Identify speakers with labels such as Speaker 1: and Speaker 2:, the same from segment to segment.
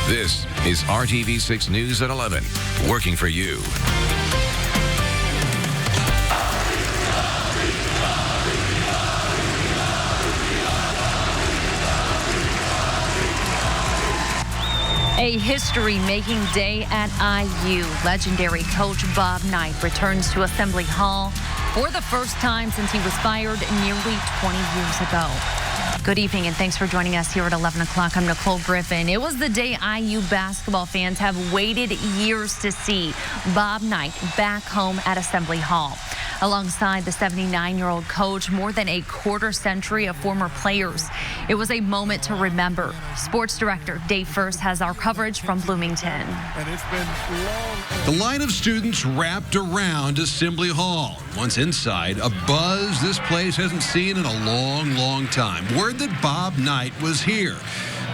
Speaker 1: This is RTV6 News at 11, working for you.
Speaker 2: A history-making day at IU. Legendary coach Bob Knight returns to Assembly Hall for the first time since he was fired nearly 20 years ago. Good evening and thanks for joining us here at 11 o'clock. I'm Nicole Griffin. It was the day IU basketball fans have waited years to see. Bob Knight back home at Assembly Hall. Alongside the 79-year-old coach, more than a quarter century of former players. It was a moment to remember. Sports director Dave First has our coverage from Bloomington.
Speaker 3: And it's been long.
Speaker 4: The line of students wrapped around Assembly Hall. Once inside, a buzz this place hasn't seen in a long, long time. Word that Bob Knight was here.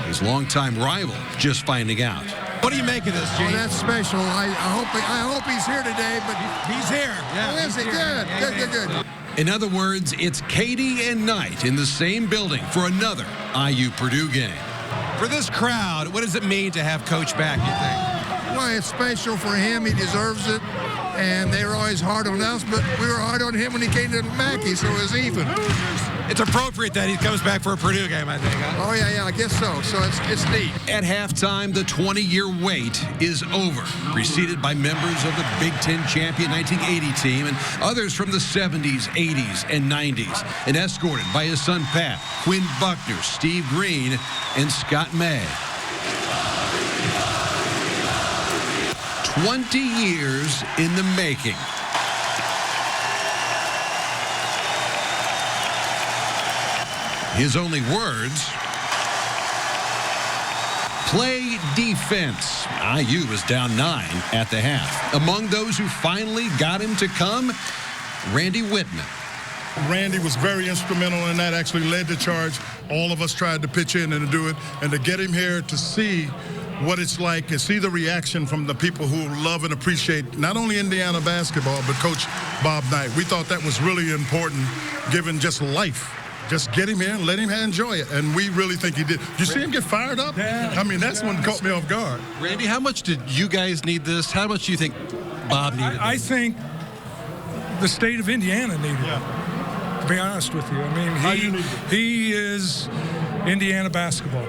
Speaker 4: His longtime rival just finding out. What do you make of this, Gene?
Speaker 3: Oh, that's special. I hope he's here today, but
Speaker 4: He's here. Yeah,
Speaker 3: oh, is he? Good.
Speaker 4: In other words, it's Katie and Knight in the same building for another IU Purdue game. For this crowd, what does it mean to have Coach back, you think?
Speaker 3: Well, it's special for him. He deserves it. And they were always hard on us, but we were hard on him when he came to Mackey, so it was even.
Speaker 4: It's appropriate that he comes back for a Purdue game, I think, huh?
Speaker 3: Oh, yeah, I guess so. So it's neat.
Speaker 4: At halftime, the 20-year wait is over, preceded by members of the Big Ten champion 1980 team and others from the 70s, 80s, and 90s, and escorted by his son Pat, Quinn Buckner, Steve Green, and Scott May. 20 years in the making. His only words: play defense. IU was down 9 at the half. Among those who finally got him to come, Randy Whitman.
Speaker 5: Randy was very instrumental in that, actually led the charge. All of us tried to pitch in and to do it, and to get him here to see what it's like and see the reaction from the people who love and appreciate not only Indiana basketball, but Coach Bob Knight. We thought that was really important, given just life. Just get him here and let him enjoy it. And we really think he did. Did you see him get fired up? I mean, that's what caught me off guard.
Speaker 4: Randy, how much did you guys need this? How much do you think Bob needed
Speaker 6: I think the state of Indiana needed it, to be honest with you. I mean, he is Indiana basketball.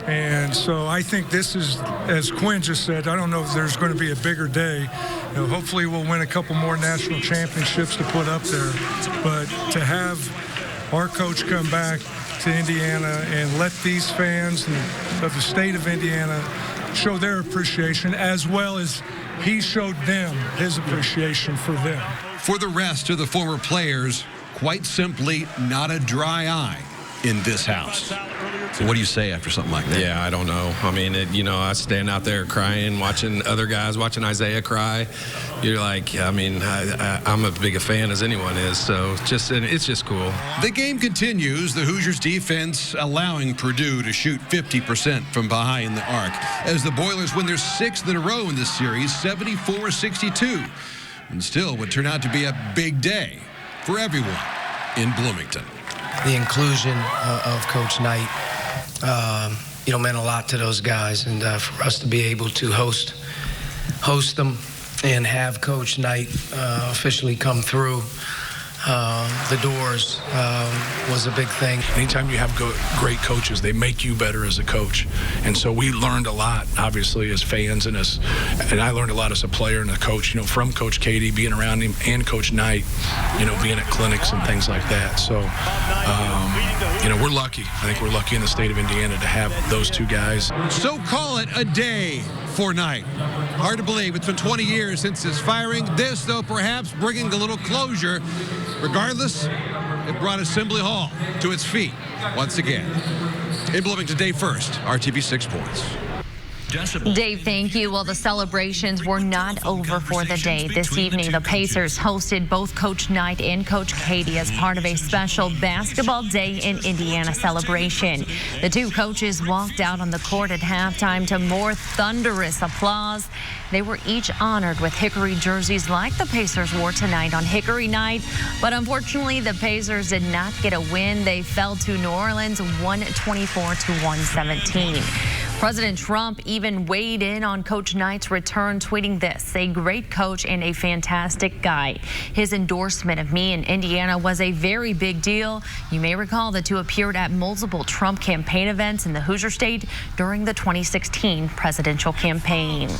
Speaker 6: And so I think this is, as Quinn just said, I don't know if there's going to be a bigger day. You know, hopefully we'll win a couple more national championships to put up there. But to have our coach come back to Indiana and let these fans of the state of Indiana show their appreciation, as well as he showed them his appreciation for them.
Speaker 4: For the rest of the former players, quite simply, not a dry eye in this house. So what do you say after something like that?
Speaker 7: Yeah, I don't know. I mean, I stand out there crying, watching other guys, watching Isaiah cry. You're like, I mean, I'm as big a fan as anyone is, so it's just cool.
Speaker 4: The game continues, the Hoosiers defense allowing Purdue to shoot 50% from behind the arc as the Boilers win their 6th in a row in this series, 74-62. And still would turn out to be a big day for everyone in Bloomington.
Speaker 8: The inclusion of Coach Knight, meant a lot to those guys, and for us to be able to host them and have Coach Knight officially come through the doors was a big thing.
Speaker 9: Anytime you have great coaches, they make you better as a coach. And so we learned a lot, obviously, as fans, and I learned a lot as a player and a coach, from Coach Katie, being around him, and Coach Knight, being at clinics and things like that. So, we're lucky. I think we're lucky in the state of Indiana to have those two guys.
Speaker 4: So call it a day for Knight. Hard to believe. It's been 20 years since his firing. This, though, perhaps bringing a little closure. Regardless, it brought Assembly Hall to its feet once again. In Bloomington, Dave First, RTV6 Sports.
Speaker 2: Dave, thank you. Well, the celebrations were not over for the day. This evening, the Pacers hosted both Coach Knight and Coach Katie as part of a special basketball day in Indiana celebration. The two coaches walked out on the court at halftime to more thunderous applause. They were each honored with Hickory jerseys like the Pacers wore tonight on Hickory Night. But unfortunately, the Pacers did not get a win. They fell to New Orleans 124-117. President Trump even weighed in on Coach Knight's return, tweeting this: "A great coach and a fantastic guy. His endorsement of me in Indiana was a very big deal." You may recall the two appeared at multiple Trump campaign events in the Hoosier state during the 2016 presidential campaign.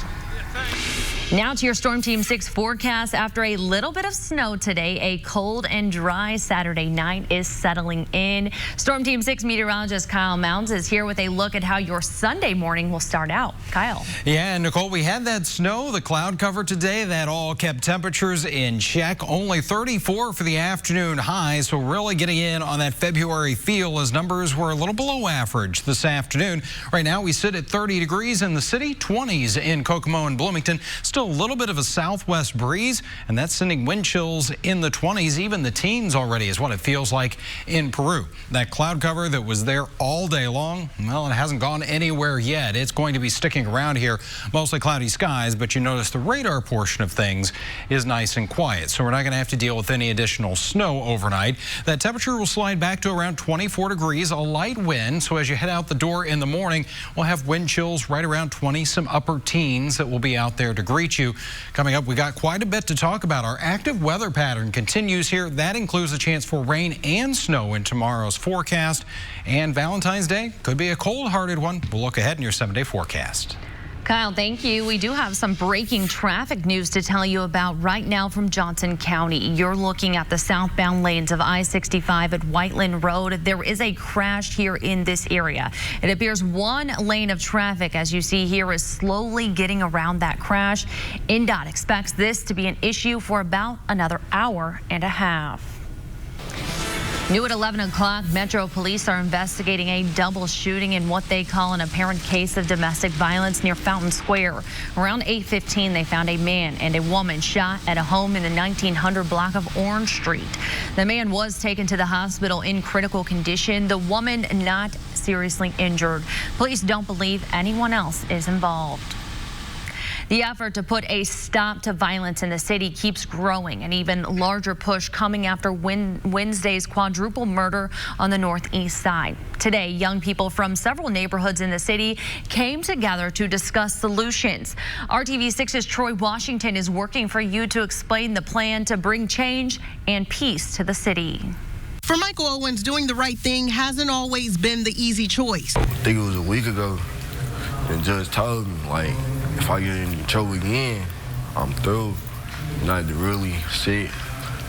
Speaker 2: Now to your Storm Team 6 forecast. After a little bit of snow today, a cold and dry Saturday night is settling in. Storm Team 6 meteorologist Kyle Mounds is here with a look at how your Sunday morning will start out. Kyle.
Speaker 10: Yeah, and Nicole, we had that snow, the cloud cover today. That all kept temperatures in check. Only 34 for the afternoon high, so really getting in on that February feel as numbers were a little below average this afternoon. Right now we sit at 30 degrees in the city, 20s in Kokomo and Bloomington. Still a little bit of a southwest breeze, and that's sending wind chills in the 20s, even the teens already is what it feels like in Peru. That cloud cover that was there all day long, well, it hasn't gone anywhere yet. It's going to be sticking around here, mostly cloudy skies, but you notice the radar portion of things is nice and quiet, so we're not going to have to deal with any additional snow overnight. That temperature will slide back to around 24 degrees, a light wind, so as you head out the door in the morning, we'll have wind chills right around 20, some upper teens that will be out there to greet you. Coming up, we got quite a bit to talk about. Our active weather pattern continues here. That includes a chance for rain and snow in tomorrow's forecast. And Valentine's Day could be a cold-hearted one. We'll look ahead in your 7-day forecast.
Speaker 2: Kyle, thank you. We do have some breaking traffic news to tell you about right now from Johnson County. You're looking at the southbound lanes of I-65 at Whiteland Road. There is a crash here in this area. It appears one lane of traffic, as you see here, is slowly getting around that crash. NDOT expects this to be an issue for about another hour and a half. New at 11 o'clock, Metro Police are investigating a double shooting in what they call an apparent case of domestic violence near Fountain Square. Around 8:15, they found a man and a woman shot at a home in the 1900 block of Orange Street. The man was taken to the hospital in critical condition. The woman not seriously injured. Police don't believe anyone else is involved. The effort to put a stop to violence in the city keeps growing. An even larger push coming after Wednesday's quadruple murder on the northeast side. Today, young people from several neighborhoods in the city came together to discuss solutions. RTV6's Troy Washington is working for you to explain the plan to bring change and peace to the city.
Speaker 11: For Michael Owens, doing the right thing hasn't always been the easy choice.
Speaker 12: I think it was a week ago, and Judge told me, like, if I get in trouble again, I'm through. Not to really sit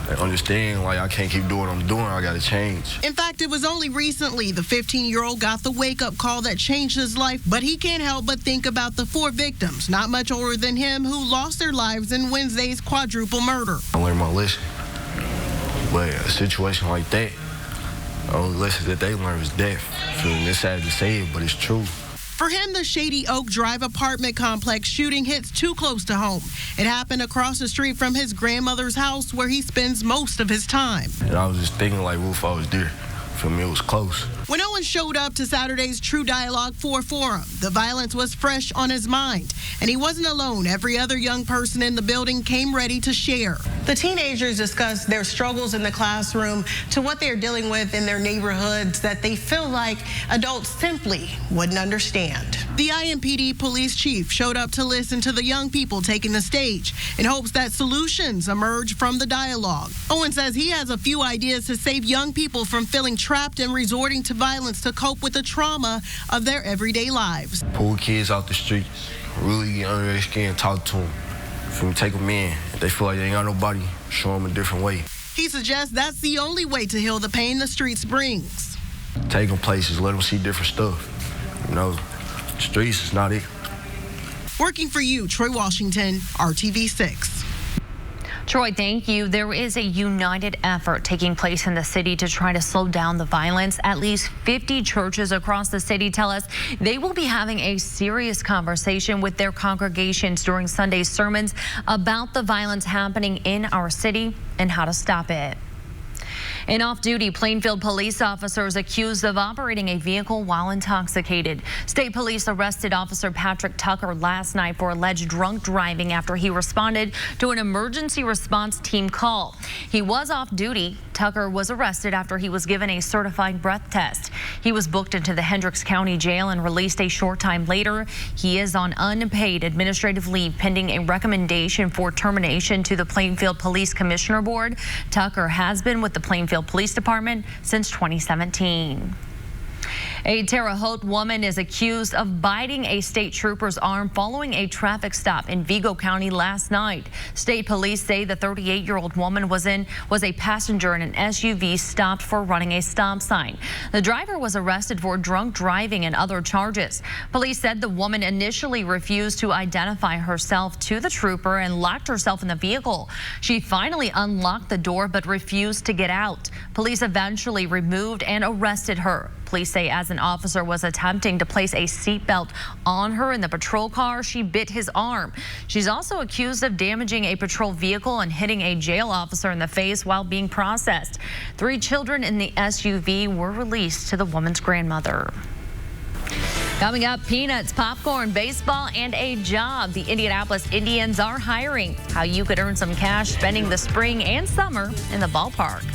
Speaker 12: and understand, like, I can't keep doing what I'm doing. I got to change.
Speaker 11: In fact, it was only recently the 15-year-old got the wake-up call that changed his life, but he can't help but think about the 4 victims, not much older than him, who lost their lives in Wednesday's quadruple murder.
Speaker 12: I learned my lesson, but a situation like that, the only lesson that they learned was death. It's sad to say it, but it's true.
Speaker 11: For him, the Shady Oak Drive apartment complex shooting hits too close to home. It happened across the street from his grandmother's house, where he spends most of his time.
Speaker 12: And I was just thinking, like, what if I was there? For me, it was close.
Speaker 11: When Owen showed up to Saturday's True Dialogue 4 Forum, the violence was fresh on his mind. And he wasn't alone. Every other young person in the building came ready to share. The teenagers discussed their struggles in the classroom to what they're dealing with in their neighborhoods that they feel like adults simply wouldn't understand. The IMPD police chief showed up to listen to the young people taking the stage in hopes that solutions emerge from the dialogue. Owen says he has a few ideas to save young people from feeling trapped and resorting to violence to cope with the trauma of their everyday lives.
Speaker 12: Pull kids out the streets, really get under their skin, talk to them. From take them in, if they feel like they ain't got nobody, show them a different way.
Speaker 11: He suggests that's the only way to heal the pain the streets brings.
Speaker 12: Take them places, let them see different stuff. You know, the streets is not it.
Speaker 11: Working for you, Troy Washington, RTV6.
Speaker 2: Troy, thank you. There is a united effort taking place in the city to try to slow down the violence. At least 50 churches across the city tell us they will be having a serious conversation with their congregations during Sunday's sermons about the violence happening in our city and how to stop it. An off-duty Plainfield police officer is accused of operating a vehicle while intoxicated. State police arrested Officer Patrick Tucker last night for alleged drunk driving after he responded to an emergency response team call. He was off duty. Tucker was arrested after he was given a certified breath test. He was booked into the Hendricks County Jail and released a short time later. He is on unpaid administrative leave pending a recommendation for termination to the Plainfield Police Commissioner Board. Tucker has been with the Plainfield Police Department since 2017. A Terre Haute woman is accused of biting a state trooper's arm following a traffic stop in Vigo County last night. State police say the 38-year-old woman was a passenger in an SUV stopped for running a stop sign. The driver was arrested for drunk driving and other charges. Police said the woman initially refused to identify herself to the trooper and locked herself in the vehicle. She finally unlocked the door but refused to get out. Police eventually removed and arrested her. Police say as an officer was attempting to place a seatbelt on her in the patrol car, she bit his arm. She's also accused of damaging a patrol vehicle and hitting a jail officer in the face while being processed. 3 children in the SUV were released to the woman's grandmother. Coming up, peanuts, popcorn, baseball, and a job. The Indianapolis Indians are hiring. How you could earn some cash spending the spring and summer in the ballpark.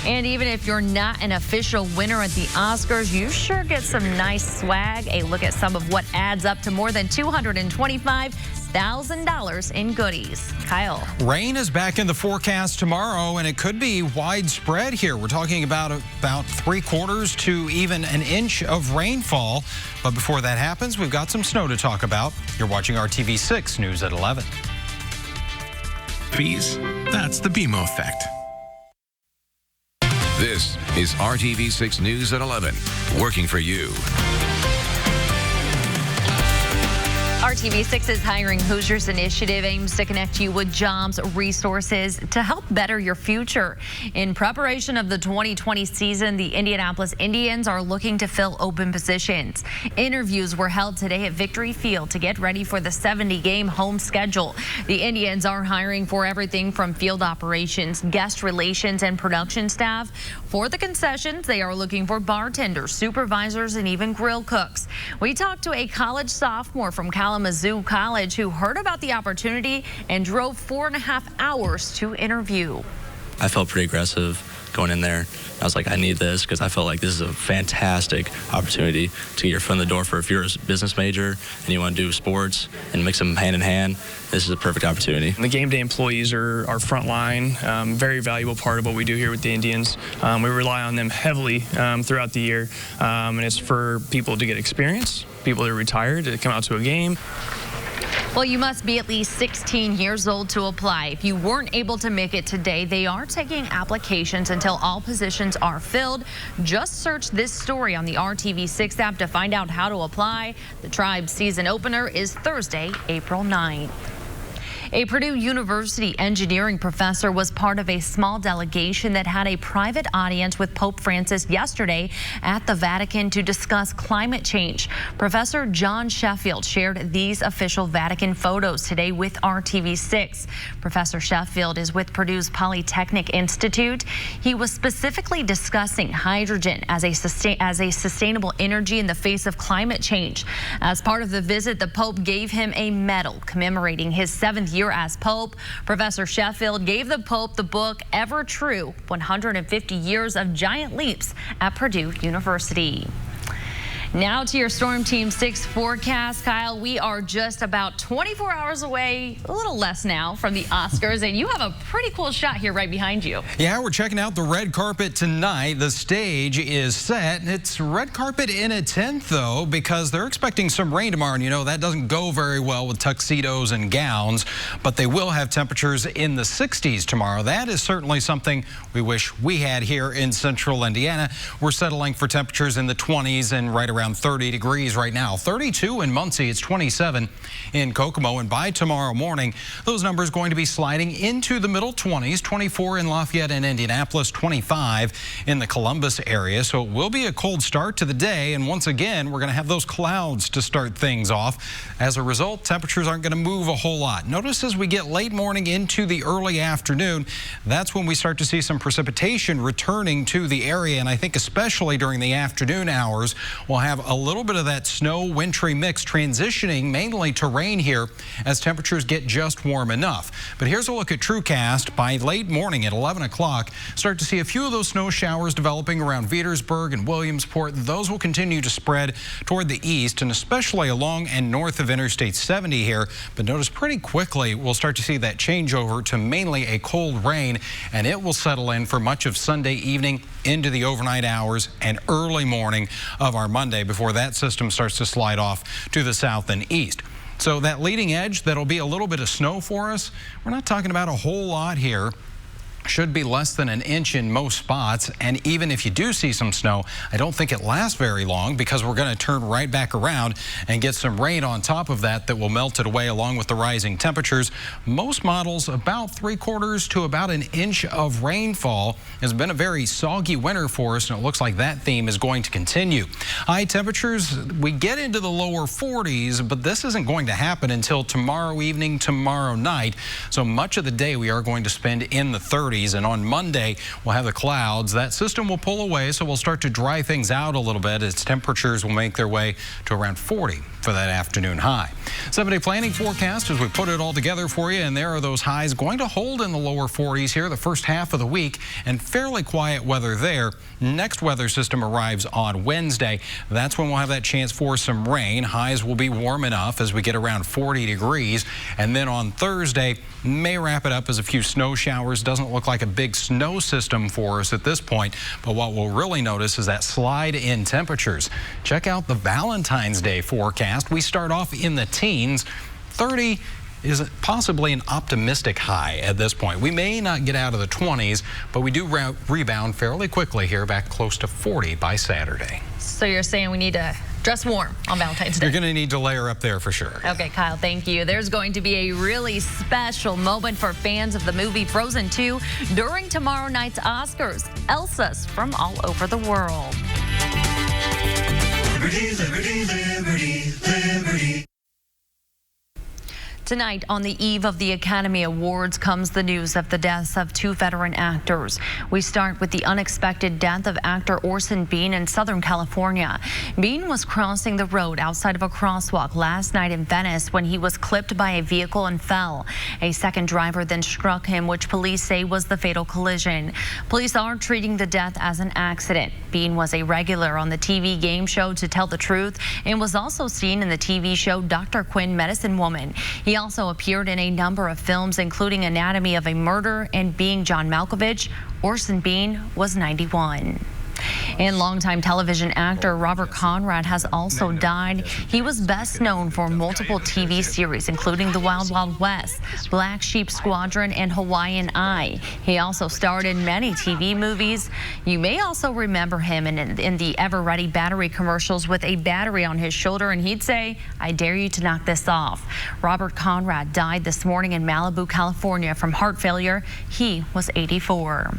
Speaker 2: And even if you're not an official winner at the Oscars, you sure get some nice swag. A look at some of what adds up to more than $225,000 in goodies. Kyle.
Speaker 10: Rain is back in the forecast tomorrow, and it could be widespread here. We're talking about 3/4 to even an inch of rainfall. But before that happens, we've got some snow to talk about. You're watching RTV6 News at 11.
Speaker 13: Bees. That's the BMO effect.
Speaker 1: This is RTV6 News at 11, working for you.
Speaker 2: RTV6's Hiring Hoosiers initiative aims to connect you with jobs, resources to help better your future. In preparation of the 2020 season, the Indianapolis Indians are looking to fill open positions. Interviews were held today at Victory Field to get ready for the 70-game home schedule. The Indians are hiring for everything from field operations, guest relations, and production staff. For the concessions, they are looking for bartenders, supervisors, and even grill cooks. We talked to a college sophomore from Kalamazoo College who heard about the opportunity and drove 4.5 hours to interview.
Speaker 14: I felt pretty aggressive going in there. I was like, I need this because I felt like this is a fantastic opportunity to get your foot in the door for if you're a business major and you want to do sports and mix them hand in hand. This is a perfect opportunity.
Speaker 15: The game day employees are our front line, very valuable part of what we do here with the Indians. We rely on them heavily throughout the year, and it's for people to get experience, people that are retired to come out to a game.
Speaker 2: Well, you must be at least 16 years old to apply. If you weren't able to make it today, they are taking applications until all positions are filled. Just search this story on the RTV6 app to find out how to apply. The Tribe's season opener is Thursday, April 9th. A Purdue University engineering professor was part of a small delegation that had a private audience with Pope Francis yesterday at the Vatican to discuss climate change. Professor John Sheffield shared these official Vatican photos today with RTV6. Professor Sheffield is with Purdue's Polytechnic Institute. He was specifically discussing hydrogen as a sustainable energy in the face of climate change. As part of the visit, the Pope gave him a medal commemorating his 7th year as Pope. Professor Sheffield gave the Pope the book Ever True, 150 Years of Giant Leaps at Purdue University. Now to your Storm Team 6 forecast. Kyle, we are just about 24 hours away, a little less now, from the Oscars, and you have a pretty cool shot here right behind you.
Speaker 10: Yeah, we're checking out the red carpet tonight. The stage is set. It's red carpet in a tent, though, because they're expecting some rain tomorrow, and you know that doesn't go very well with tuxedos and gowns, but they will have temperatures in the 60s tomorrow. That is certainly something we wish we had here in central Indiana. We're settling for temperatures in the 20s and right around around 30 degrees right now. 32 in Muncie. It's 27 in Kokomo. And by tomorrow morning, those numbers going to be sliding into the middle 20s. 24 in Lafayette and Indianapolis, 25 in the Columbus area. So it will be a cold start to the day. And once again, we're going to have those clouds to start things off. As a result, temperatures aren't going to move a whole lot. Notice as we get late morning into the early afternoon, that's when we start to see some precipitation returning to the area. And I think especially during the afternoon hours, we'll have a little bit of that snow wintry mix transitioning mainly to rain here as temperatures get just warm enough. But here's a look at TrueCast. By late morning at 11 o'clock, start to see a few of those snow showers developing around Petersburg and Williamsport. Those will continue to spread toward the east and especially along and north of Interstate 70 here. But notice pretty quickly we'll start to see that change over to mainly a cold rain, and it will settle in for much of Sunday evening into the overnight hours and early morning of our Monday before that system starts to slide off to the south and east. So that leading edge, that'll be a little bit of snow for us. We're not talking about a whole lot here. Should be less than an inch in most spots, and even if you do see some snow, I don't think it lasts very long because we're going to turn right back around and get some rain on top of that will melt it away along with the rising temperatures. Most models about 3/4 to about an inch of rainfall. Has been a very soggy winter for us, and it looks like that theme is going to continue. High temperatures, we get into the lower 40s, but this isn't going to happen until tomorrow evening, tomorrow night. So much of the day we are going to spend in the 30s. And on Monday, we'll have the clouds. That system will pull away, so we'll start to dry things out a little bit as temperatures will make their way to around 40 for that afternoon high. 7-day planning forecast as we put it all together for you, and there are those highs going to hold in the lower 40s here the first half of the week, and fairly quiet weather there. Next weather system arrives on Wednesday. That's when we'll have that chance for some rain. Highs will be warm enough as we get around 40 degrees. And then on Thursday, may wrap it up as a few snow showers. Doesn't look like a big snow system for us at this point, but what we'll really notice is that slide in temperatures. Check out the Valentine's Day forecast. We start off in the teens. 30 is possibly an optimistic high at this point. We may not get out of the 20s, but we do rebound fairly quickly here, back close to 40 by Saturday.
Speaker 2: So you're saying we need to dress warm on Valentine's Day?
Speaker 10: You're going to need to layer up there for sure.
Speaker 2: Okay, Kyle, thank you. There's going to be a really special moment for fans of the movie Frozen 2 during tomorrow night's Oscars. Elsa's from all over the world.
Speaker 16: Liberty, liberty, liberty, liberty.
Speaker 2: Tonight, on the eve of the Academy Awards, comes the news of the deaths of 2 veteran actors. We start with the unexpected death of actor Orson Bean in Southern California. Bean was crossing the road outside of a crosswalk last night in Venice when he was clipped by a vehicle and fell. A second driver then struck him, which police say was the fatal collision. Police are treating the death as an accident. Bean was a regular on the TV game show To Tell the Truth and was also seen in the TV show Dr. Quinn, Medicine Woman. He also appeared in a number of films, including Anatomy of a Murder and Being John Malkovich. Orson Bean was 91. And longtime television actor Robert Conrad has also died. He was best known for multiple TV series, including The Wild Wild West, Black Sheep Squadron, and Hawaiian Eye. He also starred in many TV movies. You may also remember him in the Ever Ready battery commercials with a battery on his shoulder, and he'd say, "I dare you to knock this off." Robert Conrad died this morning in Malibu, California from heart failure. He was 84.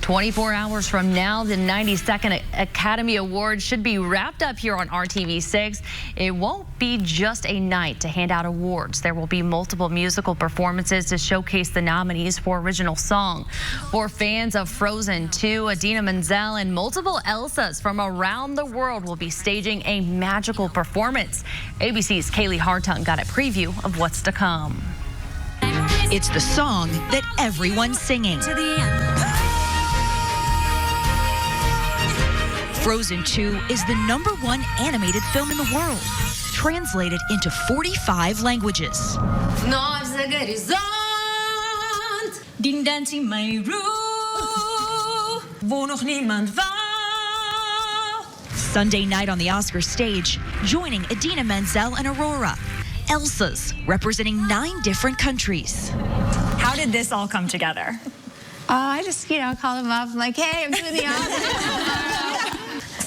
Speaker 2: 24 hours from now, the 92nd Academy Awards should be wrapped up here on RTV6. It won't be just a night to hand out awards. There will be multiple musical performances to showcase the nominees for original song. For fans of Frozen 2, Idina Menzel and multiple Elsas from around the world will be staging a magical performance. ABC's Kaylee Hartung got a preview of what's to come.
Speaker 17: It's the song that everyone's singing. To the end. Frozen 2 is the #1 animated film in the world, translated into 45 languages. Sunday night on the Oscar stage, joining Idina Menzel and Aurora, Elsas representing 9 different countries.
Speaker 18: How did this all come together?
Speaker 19: I just, called him up. I'm like, hey, I'm doing the Oscars.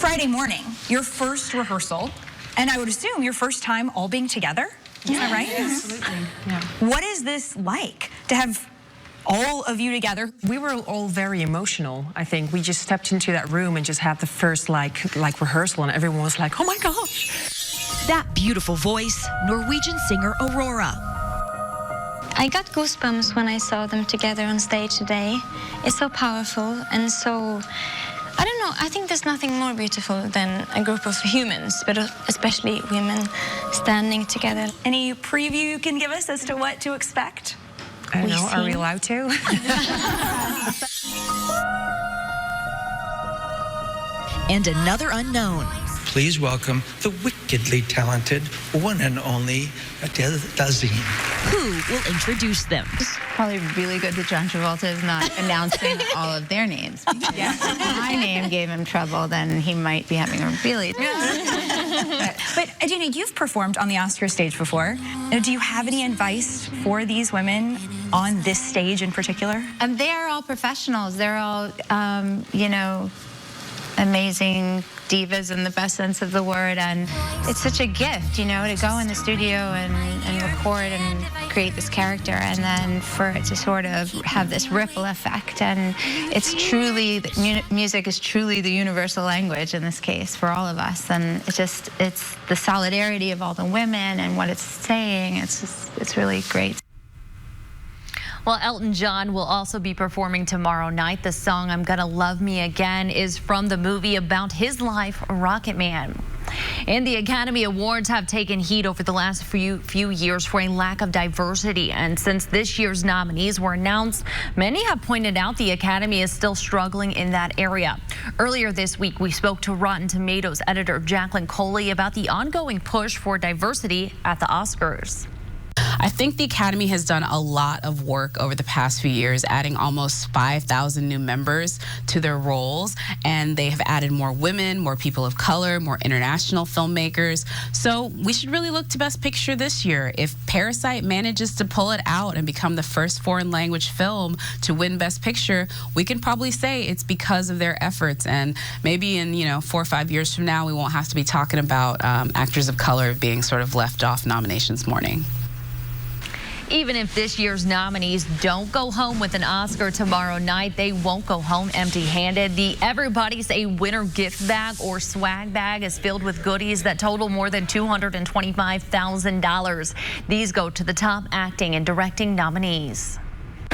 Speaker 18: Friday morning, your first rehearsal, and I would assume your first time all being together. Is that right?
Speaker 19: Absolutely. Yeah.
Speaker 18: What is this like to have all of you together?
Speaker 19: We were all very emotional, I think. We just stepped into that room and just had the first like rehearsal, and everyone was like, oh my gosh.
Speaker 17: That beautiful voice, Norwegian singer Aurora.
Speaker 20: I got goosebumps when I saw them together on stage today. It's so powerful and so, I don't know, I think there's nothing more beautiful than a group of humans, but especially women standing together.
Speaker 18: Any preview you can give us as to what to expect?
Speaker 19: I don't know, are we allowed to?
Speaker 17: And another unknown.
Speaker 21: Please welcome the wickedly talented one and only Adele Dazeem.
Speaker 17: Who will introduce them?
Speaker 22: It's probably really good that John Travolta is not announcing all of their names. Yes. If my name gave him trouble, then he might be having a really...
Speaker 18: But Adina, you've performed on the Oscar stage before. Do you have any advice for these women on this stage in particular?
Speaker 22: And they're all professionals. They're all, you know, amazing divas in the best sense of the word, and it's such a gift, you know, to go in the studio and record and create this character, and then for it to sort of have this ripple effect. And it's truly, music is truly the universal language in this case for all of us, and it's the solidarity of all the women and what it's saying. It's really great.
Speaker 2: Well, Elton John will also be performing tomorrow night. The song I'm Gonna Love Me Again is from the movie about his life, Rocket Man. And the Academy Awards have taken heat over the last few years for a lack of diversity. And since this year's nominees were announced, many have pointed out the Academy is still struggling in that area. Earlier this week, we spoke to Rotten Tomatoes editor Jacqueline Coley about the ongoing push for diversity at the Oscars.
Speaker 23: I think the Academy has done a lot of work over the past few years, adding almost 5,000 new members to their roles, and they have added more women, more people of color, more international filmmakers. So we should really look to Best Picture this year. If Parasite manages to pull it out and become the first foreign language film to win Best Picture, we can probably say it's because of their efforts. And maybe in 4 or 5 years from now, we won't have to be talking about actors of color being sort of left off nominations morning.
Speaker 2: Even if this year's nominees don't go home with an Oscar tomorrow night, they won't go home empty-handed. The Everybody's a Winner gift bag or swag bag is filled with goodies that total more than $225,000. These go to the top acting and directing nominees.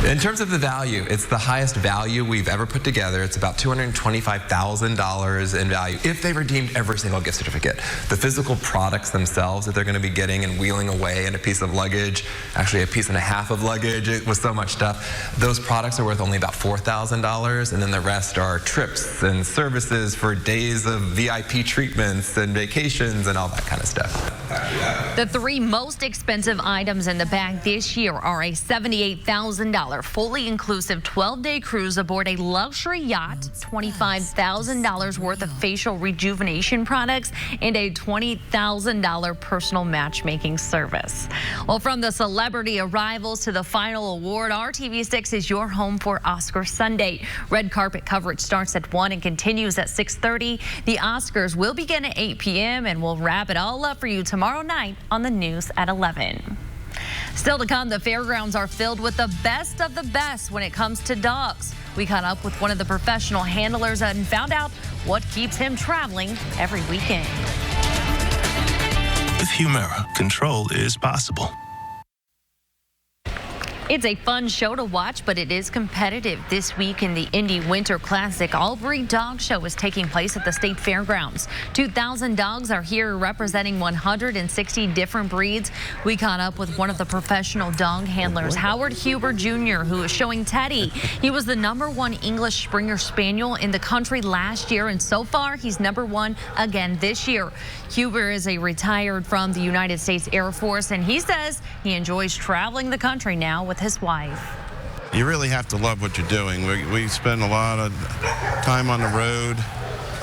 Speaker 24: In terms of the value, it's the highest value we've ever put together. It's about $225,000 in value if they redeemed every single gift certificate. The physical products themselves that they're going to be getting and wheeling away in a piece of luggage, actually a piece and a half of luggage, it was so much stuff. Those products are worth only about $4,000, and then the rest are trips and services for days of VIP treatments and vacations and all that kind of stuff.
Speaker 2: The 3 most expensive items in the bag this year are a $78,000 fully inclusive 12-day cruise aboard a luxury yacht, $25,000 worth of facial rejuvenation products, and a $20,000 personal matchmaking service. Well, from the celebrity arrivals to the final award, RTV6 is your home for Oscar Sunday. Red carpet coverage starts at 1 and continues at 6:30. The Oscars will begin at 8 p.m. and we'll wrap it all up for you tomorrow night on the news at 11. Still to come, the fairgrounds are filled with the best of the best when it comes to dogs. We caught up with one of the professional handlers and found out what keeps him traveling every weekend.
Speaker 13: With Humira, control is possible.
Speaker 2: It's a fun show to watch, but it is competitive. This week in the Indy Winter Classic, All-Breed Dog Show is taking place at the State Fairgrounds. 2,000 dogs are here representing 160 different breeds. We caught up with one of the professional dog handlers, Howard Huber Jr., who is showing Teddy. He was the #1 English Springer Spaniel in the country last year, and so far he's #1 again this year. Huber is a retired from the United States Air Force, and he says he enjoys traveling the country now with his wife.
Speaker 25: You really have to love what you're doing. We spend a lot of time on the road,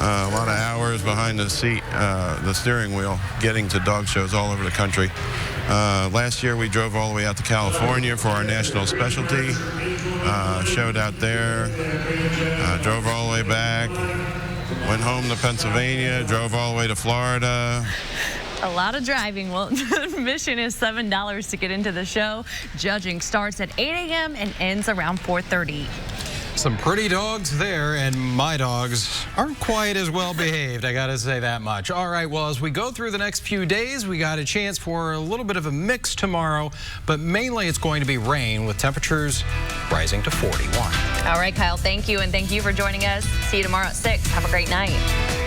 Speaker 25: a lot of hours behind the seat, the steering wheel, getting to dog shows all over the country. Last year we drove all the way out to California for our national specialty, showed out there, drove all the way back, went home to Pennsylvania, drove all the way to Florida.
Speaker 2: A lot of driving. Well, admission is $7 to get into the show. Judging starts at 8 a.m. and ends around 4:30.
Speaker 10: Some pretty dogs there, and my dogs aren't quite as well behaved, I gotta say that much. All right, well, as we go through the next few days, we got a chance for a little bit of a mix tomorrow, but mainly it's going to be rain with temperatures rising to 41.
Speaker 2: All right, Kyle, thank you, and thank you for joining us. See you tomorrow at 6. Have a great night.